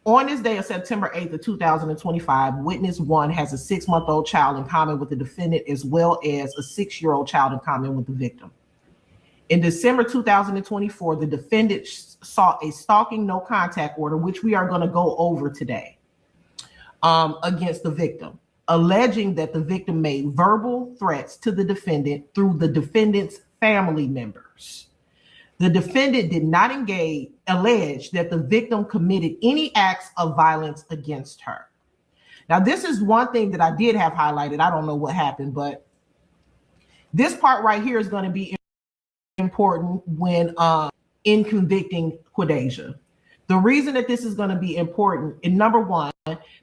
On this day of September 8th of 2025, witness one has a 6-month-old child in common with the defendant, as well as a 6-year-old child in common with the victim. In December 2024, the defendant sought a stalking no contact order, which we are going to go over today, against the victim, alleging that the victim made verbal threats to the defendant through the defendant's family members. The defendant did not allege that the victim committed any acts of violence against her. Now, this is one thing that I did have highlighted. I don't know what happened, but this part right here is going to be important when in convicting Quadeja. The reason that this is going to be important, in number one,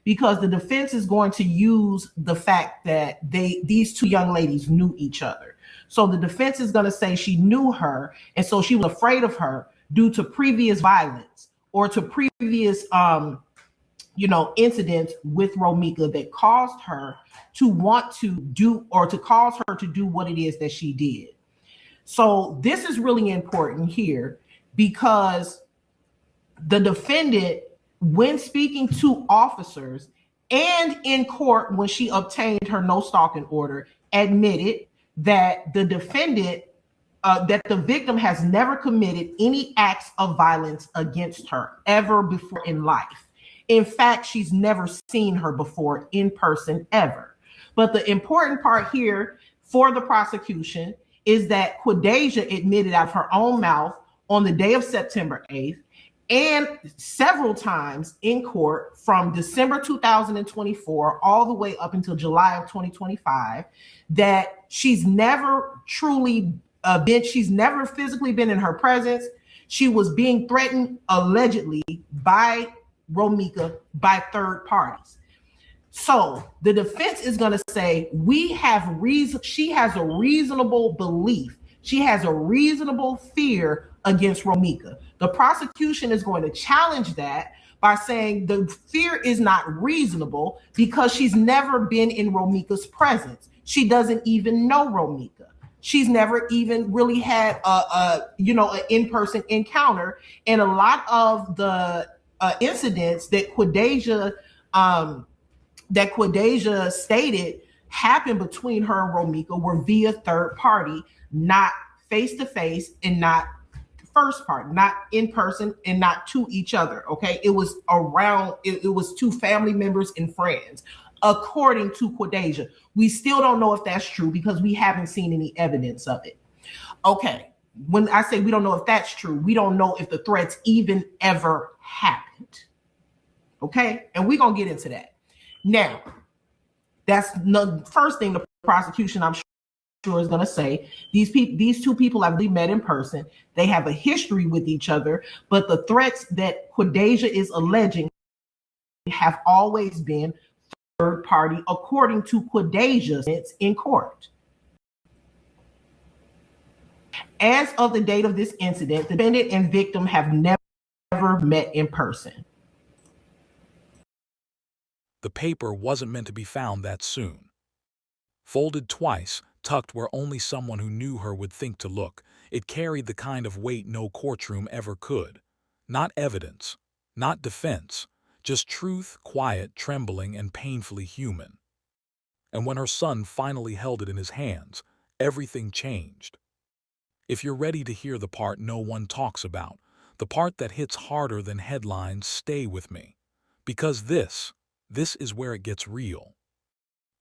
because the defense is going to use the fact that these two young ladies knew each other. So the defense is going to say she knew her, and so she was afraid of her due to previous violence or to previous incidents with Romeca that caused her to want to do, or to cause her to do what it is that she did. So this is really important here, because the defendant, when speaking to officers and in court when she obtained her no stalking order, admitted that the defendant, that the victim has never committed any acts of violence against her ever before in life. In fact, she's never seen her before in person ever. But the important part here for the prosecution is that Quadeja admitted out of her own mouth on the day of September 8th and several times in court from December 2024 all the way up until July of 2025 that she's never truly she's never physically been in her presence. She was being threatened allegedly by Romeca by third parties. So the defense is going to say she has a reasonable belief. She has a reasonable fear against Romeca. The prosecution is going to challenge that by saying the fear is not reasonable because she's never been in Romeca's presence. She doesn't even know Romeca. She's never even really had an in-person encounter. And a lot of the incidents that Quadeja stated happened between her and Romeca were via third party, not face-to-face and not first party, not in person and not to each other. Okay. It was around, it was to family members and friends, according to Quadeja. We still don't know if that's true because we haven't seen any evidence of it. Okay. When I say we don't know if that's true, we don't know if the threats even ever happened. Okay. And we're going to get into that. Now, that's the first thing the prosecution, I'm sure, is going to say. These two people have met in person. They have a history with each other, but the threats that Quadeja is alleging have always been third party, according to Quadeja in court. As of the date of this incident, the defendant and victim have never met in person. The paper wasn't meant to be found that soon. Folded twice, tucked where only someone who knew her would think to look, it carried the kind of weight no courtroom ever could. Not evidence, not defense, just truth, quiet, trembling, and painfully human. And when her son finally held it in his hands, everything changed. If you're ready to hear the part no one talks about, the part that hits harder than headlines, stay with me. Because this is where it gets real.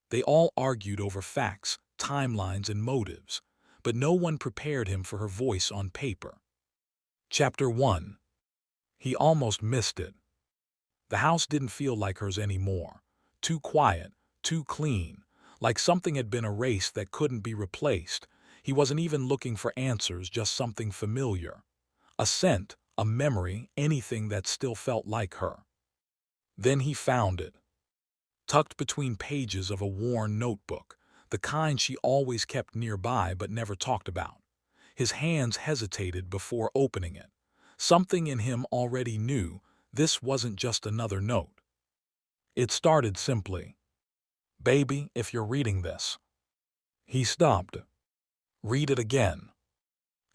They all argued over facts, timelines, and motives, but no one prepared him for her voice on paper. Chapter 1. He almost missed it. The house didn't feel like hers anymore. Too quiet, too clean, like something had been erased that couldn't be replaced. He wasn't even looking for answers, just something familiar. A scent, a memory, anything that still felt like her. Then he found it. Tucked between pages of a worn notebook, the kind she always kept nearby but never talked about. His hands hesitated before opening it. Something in him already knew this wasn't just another note. It started simply, "Baby, if you're reading this." He stopped. Read it again.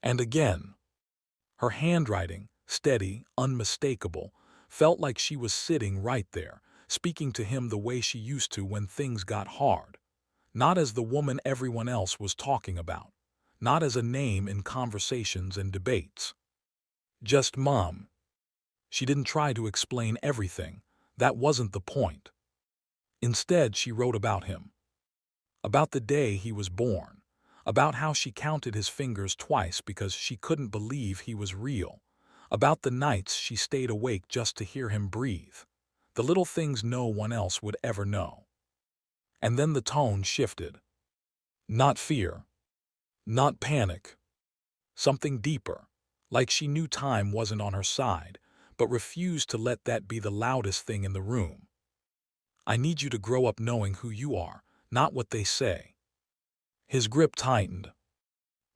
And again. Her handwriting, steady, unmistakable, Felt like she was sitting right there, speaking to him the way she used to when things got hard. Not as the woman everyone else was talking about. Not as a name in conversations and debates. Just Mom. She didn't try to explain everything. That wasn't the point. Instead, she wrote about him. About the day he was born. About how she counted his fingers twice because she couldn't believe he was real. About the nights she stayed awake just to hear him breathe. The little things no one else would ever know. And then the tone shifted. Not fear. Not panic. Something deeper. Like she knew time wasn't on her side, but refused to let that be the loudest thing in the room. I need you to grow up knowing who you are, not what they say. His grip tightened.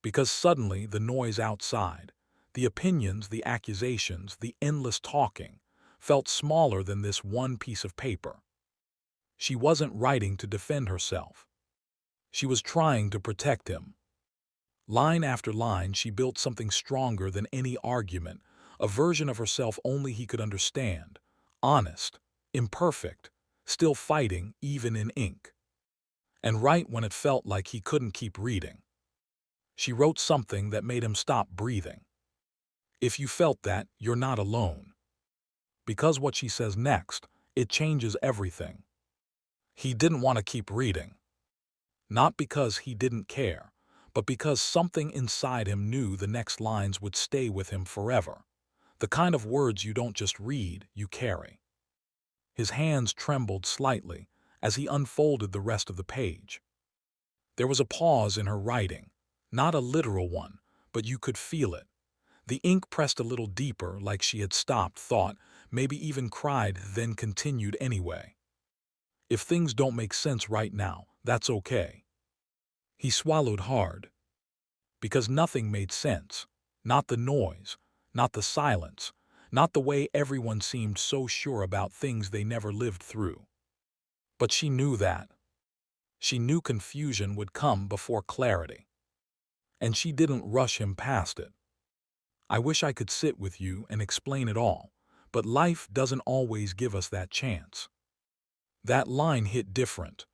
Because suddenly the noise outside, the opinions, the accusations, the endless talking, felt smaller than this one piece of paper. She wasn't writing to defend herself. She was trying to protect him. Line after line, she built something stronger than any argument, a version of herself only he could understand, honest, imperfect, still fighting even in ink. And right when it felt like he couldn't keep reading, she wrote something that made him stop breathing. If you felt that, you're not alone. Because what she says next, it changes everything. He didn't want to keep reading. Not because he didn't care, but because something inside him knew the next lines would stay with him forever. The kind of words you don't just read, you carry. His hands trembled slightly as he unfolded the rest of the page. There was a pause in her writing, not a literal one, but you could feel it. The ink pressed a little deeper, like she had stopped, thought, maybe even cried, then continued anyway. If things don't make sense right now, that's okay. He swallowed hard. Because nothing made sense. Not the noise, not the silence, not the way everyone seemed so sure about things they never lived through. But she knew that. She knew confusion would come before clarity. And she didn't rush him past it. I wish I could sit with you and explain it all, but life doesn't always give us that chance. That line hit different.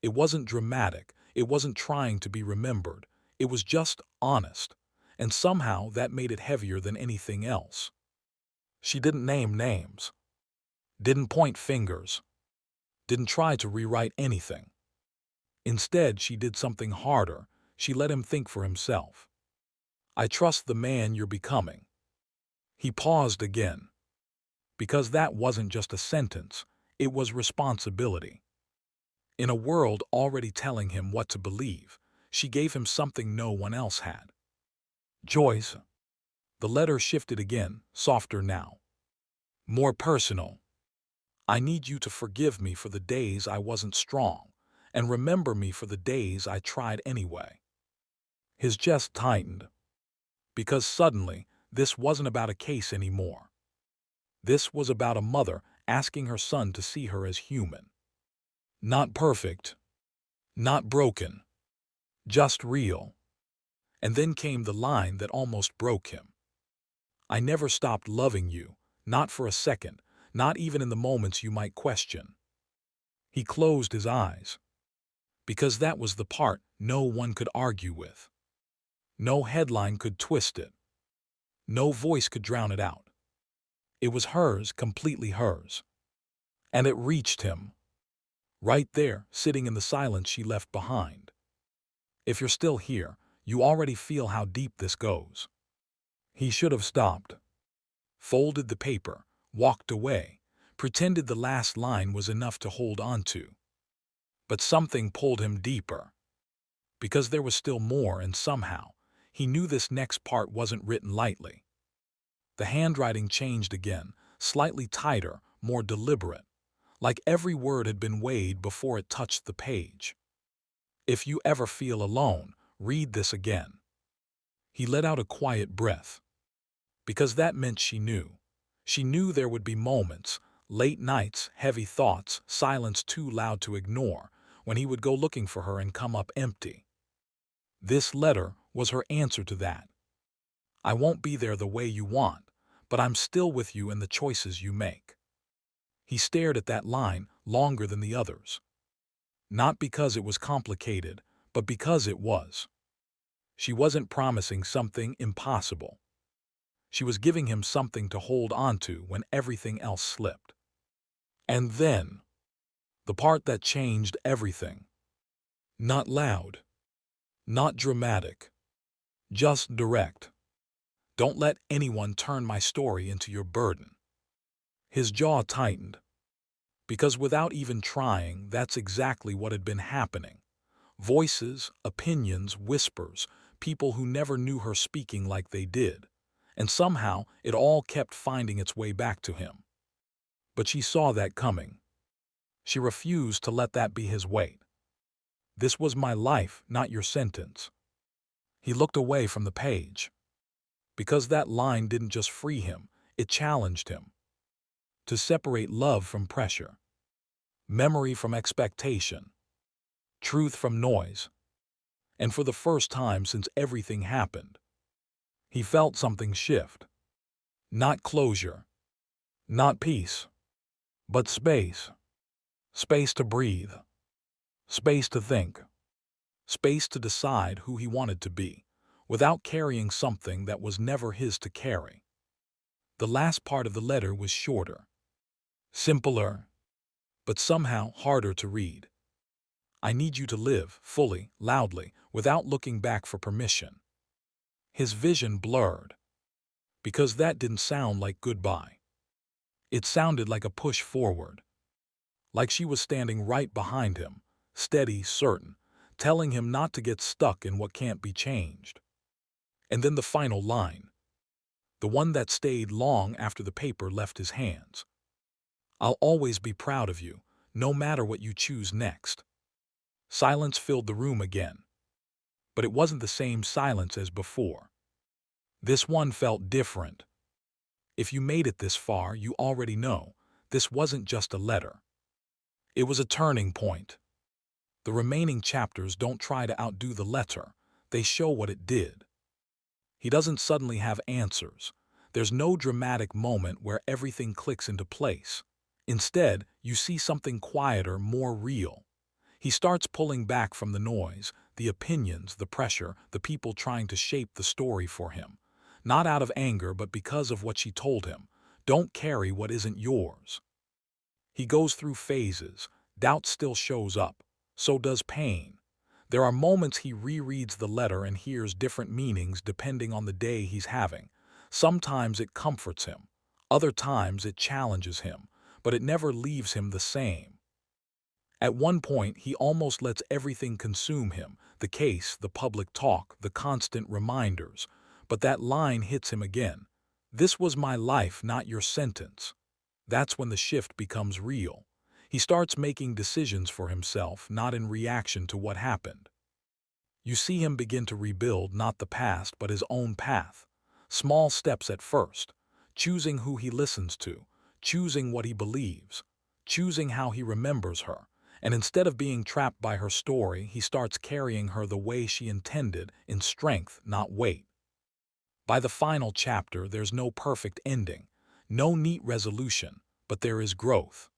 It wasn't dramatic, it wasn't trying to be remembered, it was just honest, and somehow that made it heavier than anything else. She didn't name names, didn't point fingers, didn't try to rewrite anything. Instead, she did something harder. She let him think for himself. I trust the man you're becoming. He paused again. Because that wasn't just a sentence, it was responsibility. In a world already telling him what to believe, she gave him something no one else had. Joyce. The letter shifted again, softer now. More personal. I need you to forgive me for the days I wasn't strong, and remember me for the days I tried anyway. His chest tightened. Because suddenly, this wasn't about a case anymore. This was about a mother asking her son to see her as human. Not perfect. Not broken. Just real. And then came the line that almost broke him. I never stopped loving you, not for a second, not even in the moments you might question. He closed his eyes. Because that was the part no one could argue with. No headline could twist it. No voice could drown it out. It was hers, completely hers. And it reached him. Right there, sitting in the silence she left behind. If you're still here, you already feel how deep this goes. He should have stopped. Folded the paper, walked away, pretended the last line was enough to hold on to. But something pulled him deeper. Because there was still more, and somehow, he knew this next part wasn't written lightly. The handwriting changed again, slightly tighter, more deliberate, like every word had been weighed before it touched the page. If you ever feel alone, read this again. He let out a quiet breath. Because that meant she knew. She knew there would be moments, late nights, heavy thoughts, silence too loud to ignore, when he would go looking for her and come up empty. This letter was her answer to that. I won't be there the way you want, but I'm still with you in the choices you make. He stared at that line longer than the others. Not because it was complicated, but because it was. She wasn't promising something impossible. She was giving him something to hold onto when everything else slipped. And then, the part that changed everything. Not loud, not dramatic, just direct. Don't let anyone turn my story into your burden. His jaw tightened, because without even trying, that's exactly what had been happening. Voices, opinions, whispers, people who never knew her speaking like they did. And somehow, it all kept finding its way back to him. But she saw that coming. She refused to let that be his weight. This was my life, not your sentence. He looked away from the page. Because that line didn't just free him, it challenged him. To separate love from pressure, memory from expectation, truth from noise. And for the first time since everything happened, he felt something shift. Not closure, not peace, but space. Space to breathe, space to think, space to decide who he wanted to be, without carrying something that was never his to carry. The last part of the letter was shorter, simpler, but somehow harder to read. I need you to live, fully, loudly, without looking back for permission. His vision blurred, because that didn't sound like goodbye. It sounded like a push forward, like she was standing right behind him, steady, certain, telling him not to get stuck in what can't be changed. And then the final line, the one that stayed long after the paper left his hands. I'll always be proud of you, no matter what you choose next. Silence filled the room again. But it wasn't the same silence as before. This one felt different. If you made it this far, you already know, this wasn't just a letter. It was a turning point. The remaining chapters don't try to outdo the letter, they show what it did. He doesn't suddenly have answers. There's no dramatic moment where everything clicks into place. Instead, you see something quieter, more real. He starts pulling back from the noise, the opinions, the pressure, the people trying to shape the story for him. Not out of anger, but because of what she told him. Don't carry what isn't yours. He goes through phases. Doubt still shows up. So does pain. There are moments he rereads the letter and hears different meanings depending on the day he's having. Sometimes it comforts him. Other times it challenges him. But it never leaves him the same. At one point, he almost lets everything consume him, the case, the public talk, the constant reminders. But that line hits him again. This was my life, not your sentence. That's when the shift becomes real. He starts making decisions for himself, not in reaction to what happened. You see him begin to rebuild not the past, but his own path. Small steps at first, choosing who he listens to, choosing what he believes, choosing how he remembers her. And instead of being trapped by her story, he starts carrying her the way she intended, in strength, not weight. By the final chapter, there's no perfect ending, no neat resolution, but there is growth.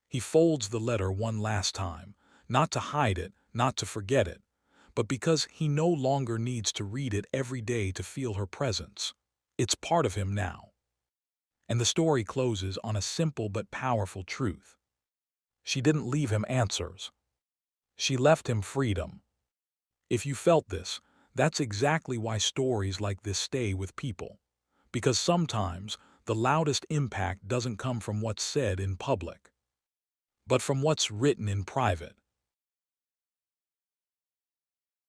He folds the letter one last time, not to hide it, not to forget it, but because he no longer needs to read it every day to feel her presence. It's part of him now. And the story closes on a simple but powerful truth. She didn't leave him answers. She left him freedom. If you felt this, that's exactly why stories like this stay with people. Because sometimes the loudest impact doesn't come from what's said in public, but from what's written in private.